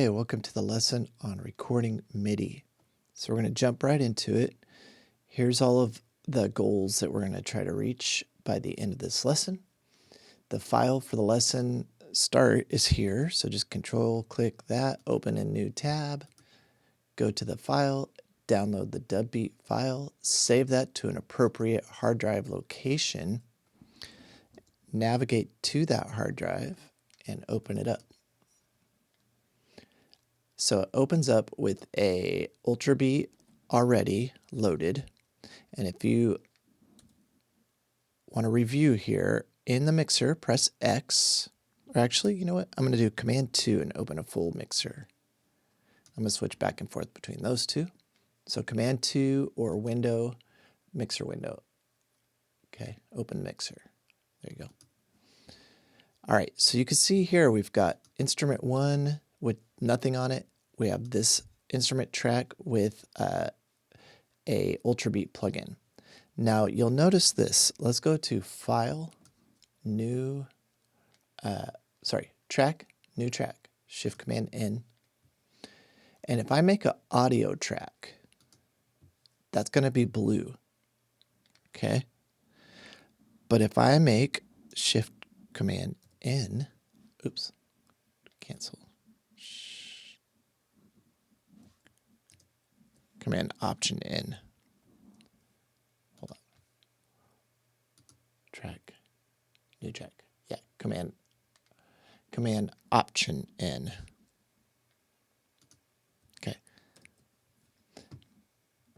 Hey, welcome to the lesson on recording MIDI. So we're going to jump right into it. Here's all of the goals that we're going to try to reach by the end of this lesson. The file for the lesson start is here, so just click that, open a new tab, go to the file, download the dub beat file, save that to an appropriate hard drive location, navigate to that hard drive, and open it up. So it opens up with a Ultra Beat already loaded. And if you want to review here in the mixer, press X. Or actually, you know what? I'm going to do Command 2 and open a full mixer. I'm going to switch back and forth between those two. So Command 2 or window, mixer window. Okay, open mixer. There you go. All right, so you can see here we've got instrument 1 with nothing on it. We have this instrument track with a Ultra Beat plugin. Now you'll notice this. Let's go to File, New, Track, New Track, Shift Command N. And if I make an audio track, that's going to be blue. Okay. But if I make Shift Command N, oops, cancel. Command Option N. Hold on. Track. New track. Yeah. Command Option N. Okay.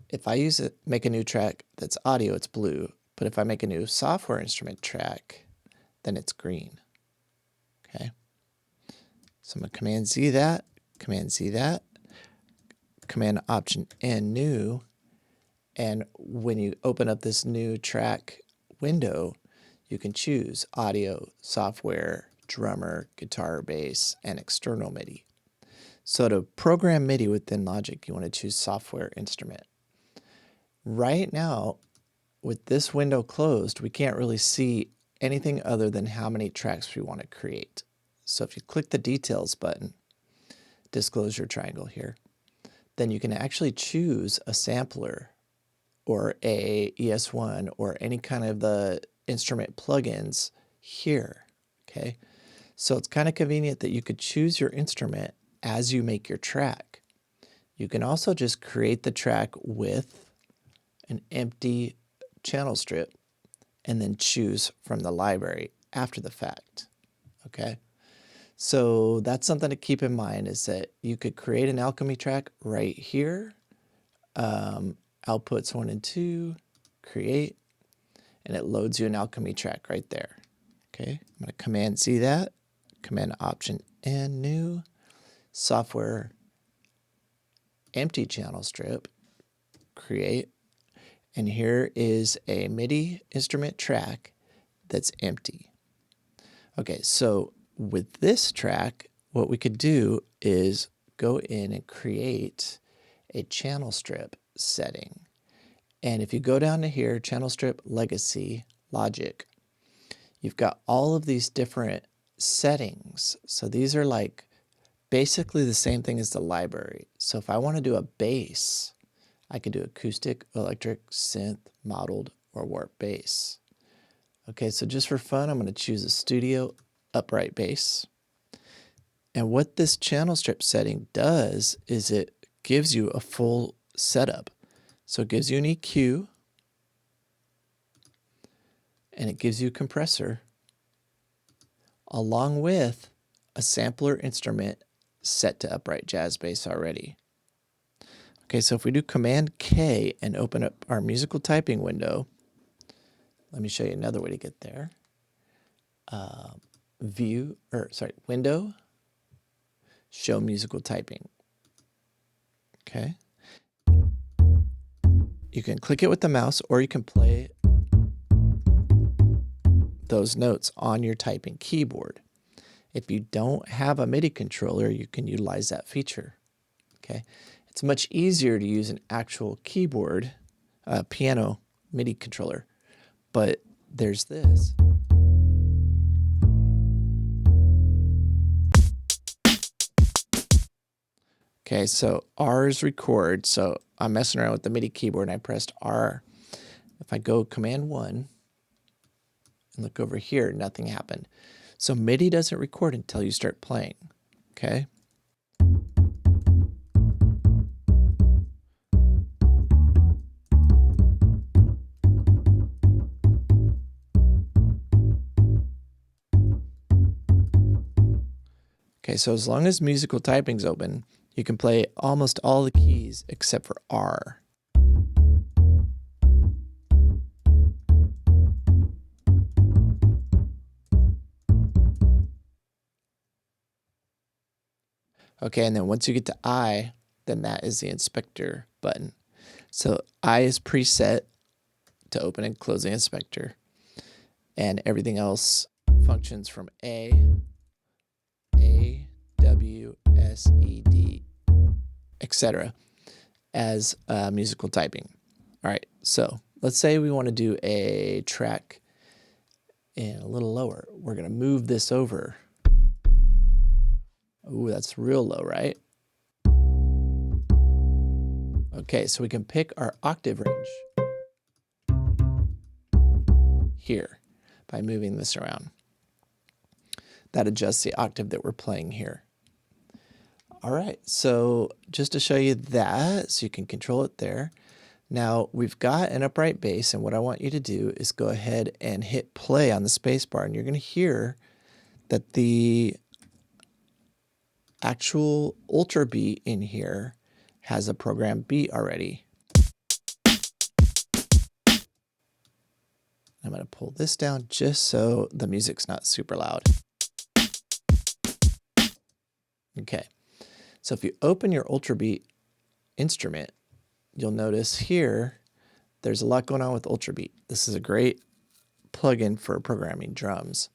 If I make a new track that's audio, it's blue. But if I make a new software instrument track, then it's green. Okay. So I'm going to Command Z that, Command Z that. Command Option N new, and when you open up this new track window, you can choose audio, software, drummer, guitar, bass, and external MIDI. So to program MIDI within Logic, you want to choose software instrument. Right now, with this window closed, we can't really see anything other than how many tracks we want to create. So if you click the details button, disclosure triangle here, then you can actually choose a sampler or a ES1 or any kind of the instrument plugins here, okay? So it's kind of convenient that you could choose your instrument as you make your track. You can also just create the track with an empty channel strip and then choose from the library after the fact, okay? So that's something to keep in mind, is that you could create an alchemy track right here. Outputs 1 and 2, create, and it loads you an alchemy track right there. Okay, I'm going to Command Z that, Command Option N new, software, empty channel strip, create, and here is a MIDI instrument track that's empty. Okay, so with this track, what we could do is go in and create a channel strip setting. And if you go down to here, channel strip, legacy, logic, you've got all of these different settings. So these are like basically the same thing as the library. So if I want to do a bass, I could do acoustic, electric, synth, modeled, or warp bass. Okay, so just for fun, I'm going to choose a studio upright bass. And what this channel strip setting does is it gives you a full setup. So it gives you an EQ, and it gives you a compressor, along with a sampler instrument set to upright jazz bass already. Okay, so if we do Command K and open up our musical typing window, let me show you another way to get there. Window, show musical typing. Okay. You can click it with the mouse, or you can play those notes on your typing keyboard. If you don't have a MIDI controller, you can utilize that feature. Okay. It's much easier to use an actual keyboard, piano MIDI controller, but there's this. Okay, so R is record. So I'm messing around with the MIDI keyboard and I pressed R. If I go Command 1 and look over here, nothing happened. So MIDI doesn't record until you start playing. Okay. Okay, so as long as musical typing's open, you can play almost all the keys except for R. Okay, and then once you get to I, then that is the inspector button. So I is preset to open and close the inspector, and everything else functions from A, W, S, E, D, etc. as musical typing. All right, so let's say we want to do a track in a little lower. We're going to move this over. Ooh, that's real low, right? Okay, so we can pick our octave range here by moving this around. That adjusts the octave that we're playing here. All right, so just to show you that, so you can control it there. Now we've got an upright bass, and what I want you to do is go ahead and hit play on the space bar, and you're going to hear that the actual ultra beat in here has a program beat already. I'm going to pull this down just so the music's not super loud. Okay, so if you open your ultra beat instrument, you'll notice here there's a lot going on with ultra beat. This is a great plugin for programming drums.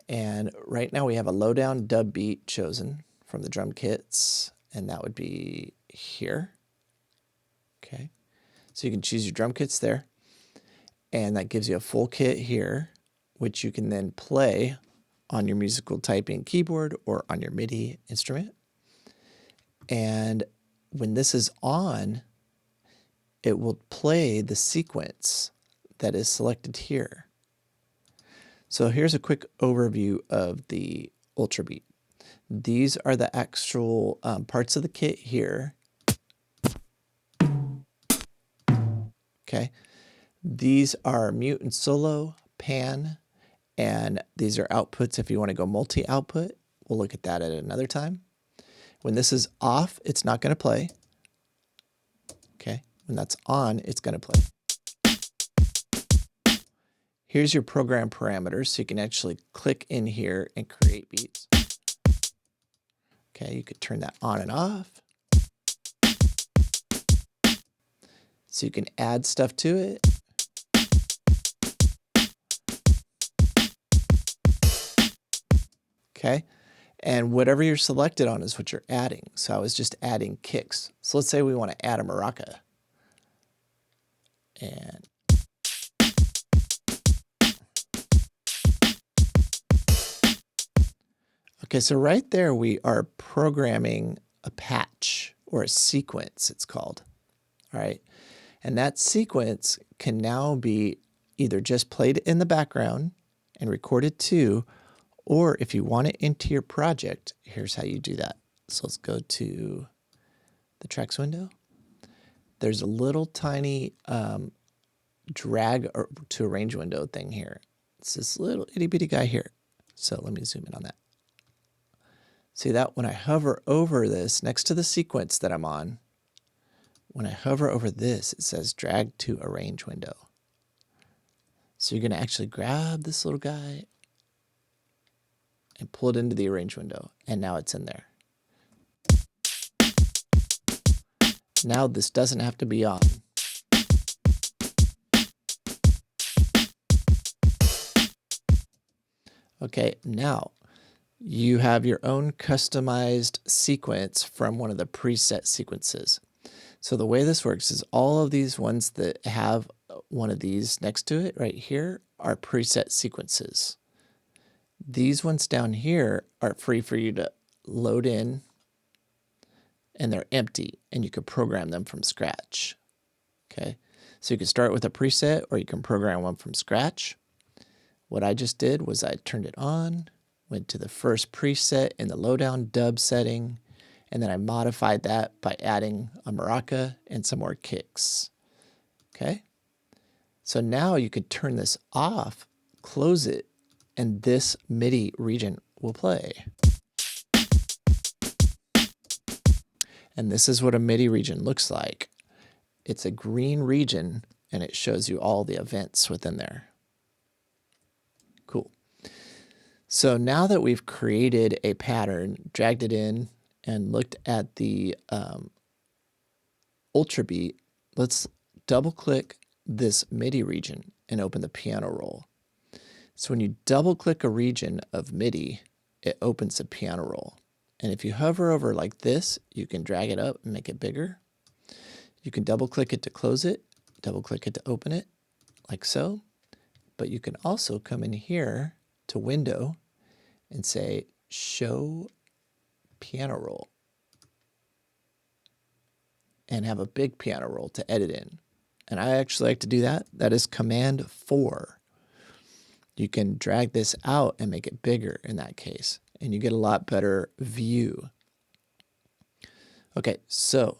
And right now we have a lowdown dub beat chosen from the drum kits, and that would be here. Okay, so you can choose your drum kits there, and that gives you a full kit here, which you can then play on your musical typing keyboard or on your MIDI instrument. And when this is on, it will play the sequence that is selected here. So here's a quick overview of the ultra beat. These are the actual parts of the kit here. Okay, these are mute and solo, pan, and these are outputs if you want to go multi-output. We'll look at that at another time. When this is off, it's not going to play. Okay, when that's on, it's going to play. Here's your program parameters, so you can actually click in here and create beats. Okay, you could turn that on and off. So you can add stuff to it. Okay, and whatever you're selected on is what you're adding. So I was just adding kicks. So let's say we want to add a maraca. And okay, so right there we are programming a patch or a sequence, it's called. All right, and that sequence can now be either just played in the background and recorded too, or if you want it into your project, here's how you do that. So let's go to the tracks window. There's a little tiny drag to arrange window thing here. It's this little itty bitty guy here. So let me zoom in on that. See that when I hover over this next to the sequence that I'm on, when I hover over this, it says drag to arrange window. So you're going to actually grab this little guy and pull it into the arrange window, and now it's in there. Now this doesn't have to be on. Okay, now you have your own customized sequence from one of the preset sequences. So the way this works is all of these ones that have one of these next to it right here are preset sequences. These ones down here are free for you to load in and they're empty, and you can program them from scratch. Okay, so you can start with a preset or you can program one from scratch. What I just did was I turned it on, went to the first preset in the lowdown dub setting, and then I modified that by adding a maraca and some more kicks. Okay, so now you could turn this off, close it, and this MIDI region will play. And this is what a MIDI region looks like. It's a green region, and it shows you all the events within there. Cool. So now that we've created a pattern, dragged it in, and looked at the ultra beat, let's double click this MIDI region and open the piano roll. So when you double click a region of MIDI, it opens the piano roll. And if you hover over like this, you can drag it up and make it bigger. You can double click it to close it, double click it to open it, like so. But you can also come in here to Window and say Show Piano Roll and have a big piano roll to edit in. And I actually like to do that. That is Command 4. You can drag this out and make it bigger in that case, and you get a lot better view. Okay, so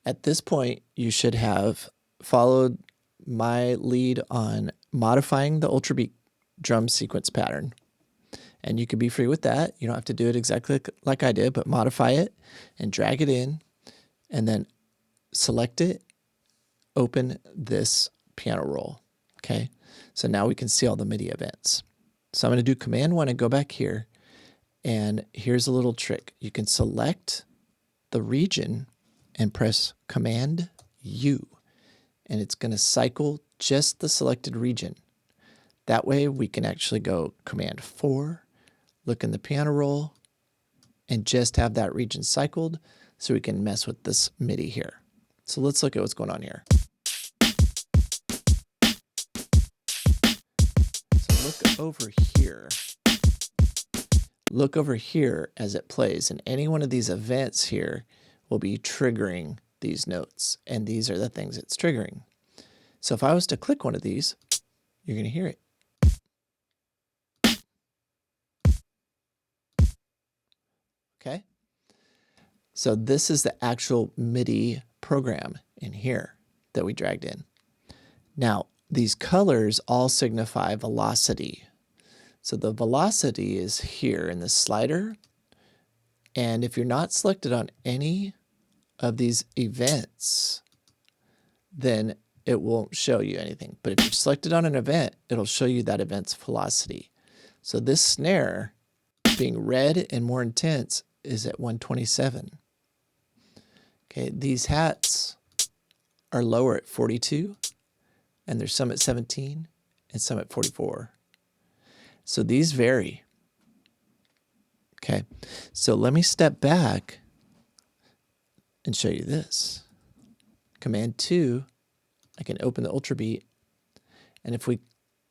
at this point, you should have followed my lead on modifying the Ultra Beat drum sequence pattern. And you can be free with that. You don't have to do it exactly like I did, but modify it and drag it in, and then select it, open this piano roll. Okay, so now we can see all the MIDI events. So I'm going to do Command 1 and go back here. And here's a little trick. You can select the region and press Command U, and it's going to cycle just the selected region. That way we can actually go Command 4, look in the piano roll, and just have that region cycled so we can mess with this MIDI here. So let's look at what's going on here. So look over here. Look over here as it plays, and any one of these events here will be triggering these notes, and these are the things it's triggering. So if I was to click one of these, you're going to hear it. Okay? So this is the actual MIDI program in here that we dragged in. Now, these colors all signify velocity. So the velocity is here in the slider. And if you're not selected on any of these events, then it won't show you anything. But if you're selected on an event, it'll show you that event's velocity. So this snare, being red and more intense, is at 127. Okay, these hats are lower at 42, and there's some at 17 and some at 44. So these vary. Okay, so let me step back and show you this. Command 2, I can open the Ultra Beat, and if we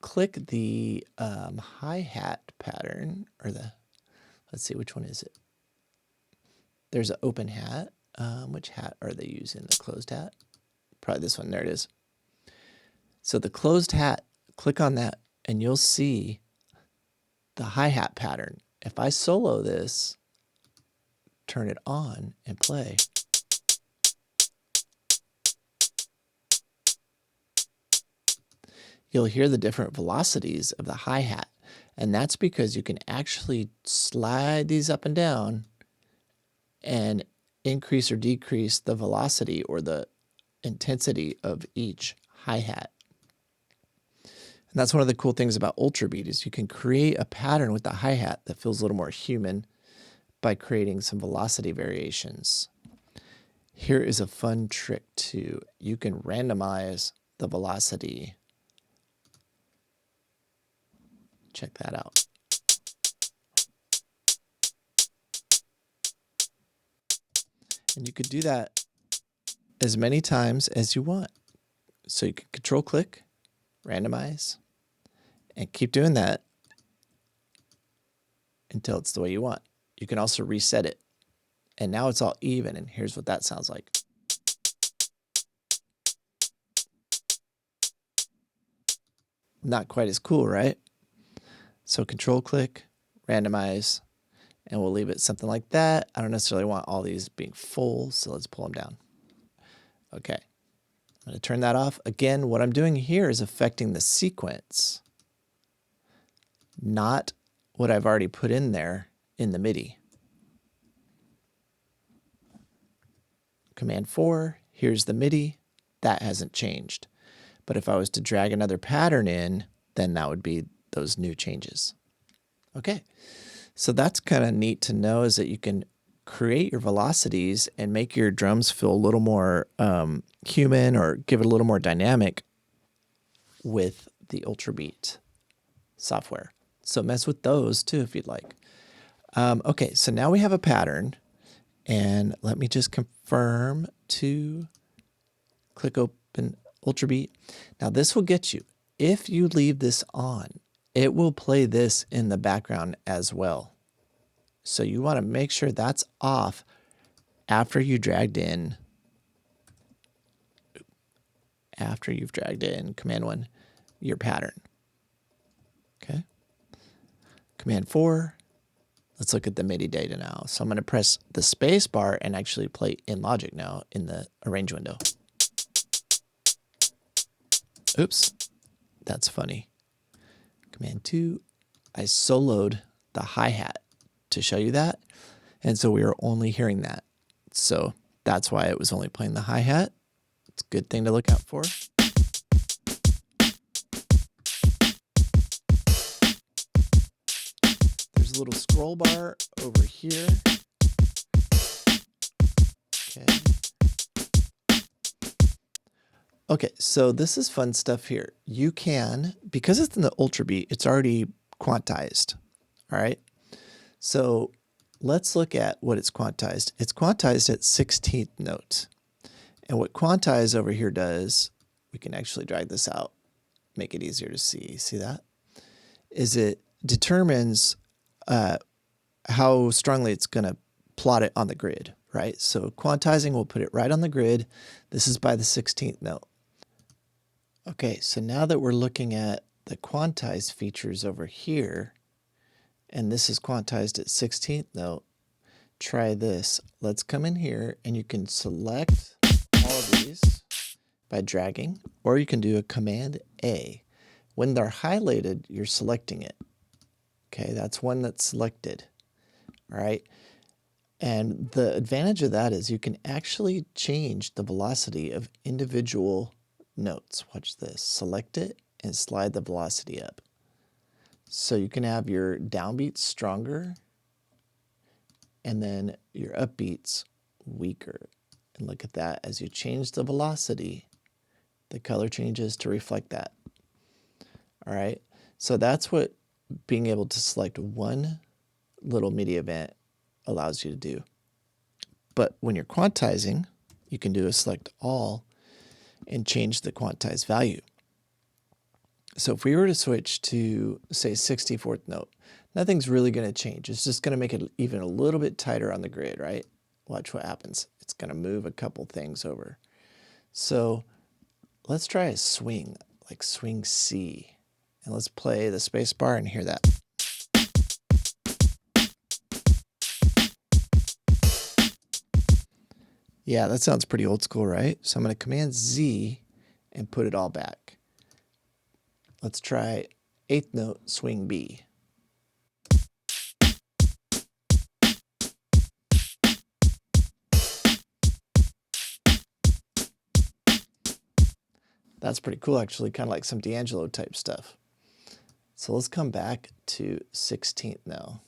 click the hi-hat pattern, or the, let's see, which one is it? There's an open hat. Which hat are they using? The closed hat? Probably this one. There it is. So the closed hat, click on that, and you'll see the hi-hat pattern. If I solo this, turn it on and play, you'll hear the different velocities of the hi-hat. And that's because you can actually slide these up and down and increase or decrease the velocity or the intensity of each hi-hat. And that's one of the cool things about Ultra Beat is you can create a pattern with the hi-hat that feels a little more human by creating some velocity variations. Here is a fun trick too. You can randomize the velocity. Check that out. And you could do that as many times as you want. So you can control click, randomize, and keep doing that until it's the way you want. You can also reset it And now it's all even, and here's what that sounds like. Not quite as cool, right? So control click, randomize, and we'll leave it something like that. I don't necessarily want all these being full, so let's pull them down. Okay, I'm going to turn that off. Again, what I'm doing here is affecting the sequence, not what I've already put in there in the MIDI. Command 4, here's the MIDI. That hasn't changed. But if I was to drag another pattern in, then that would be those new changes. Okay, so that's kind of neat to know, is that you can create your velocities and make your drums feel a little more human, or give it a little more dynamic with the Ultrabeat software. So mess with those too if you'd like. Okay, so now we have a pattern, and let me just confirm to click open Ultrabeat. Now this will get you, if you leave this on, it will play this in the background as well. So you want to make sure that's off after you dragged in, Command 1, your pattern. Okay. Command 4, let's look at the MIDI data now. So I'm going to press the space bar and actually play in Logic now in the arrange window. Oops, that's funny. Command 2, I soloed the hi-hat to show you that. And so we are only hearing that. So that's why it was only playing the hi-hat. It's a good thing to look out for. There's a little scroll bar over here. Okay. Okay, so this is fun stuff here. You can, because it's in the Ultrabeat, it's already quantized. All right. So let's look at what it's quantized. It's quantized at 16th note. And what quantize over here does, we can actually drag this out, make it easier to see. See that? Is it determines how strongly it's going to plot it on the grid, right? So quantizing will put it right on the grid. This is by the 16th note. Okay, so now that we're looking at the quantize features over here, and this is quantized at 16th note, try this. Let's come in here and you can select all of these by dragging, or you can do a Command A. When they're highlighted, you're selecting it. Okay, that's one that's selected. All right. And the advantage of that is you can actually change the velocity of individual notes. Watch this. Select it and slide the velocity up. So you can have your downbeats stronger and then your upbeats weaker. And look at that. As you change the velocity, the color changes to reflect that. All right. So that's what being able to select one little MIDI event allows you to do. But when you're quantizing, you can do a select all and change the quantized value. So if we were to switch to, say, 64th note, nothing's really going to change. It's just going to make it even a little bit tighter on the grid, right? Watch what happens. It's going to move a couple things over. So let's try a swing, like swing C. And let's play the space bar and hear that. Yeah, that sounds pretty old school, right? So I'm going to Command Z and put it all back. Let's try 8th note swing B. That's pretty cool, actually, kind of like some D'Angelo type stuff. So let's come back to 16th now.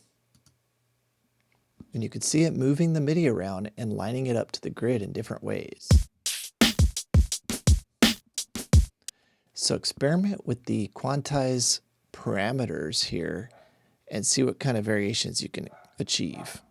And you can see it moving the MIDI around and lining it up to the grid in different ways. So experiment with the quantize parameters here and see what kind of variations you can achieve.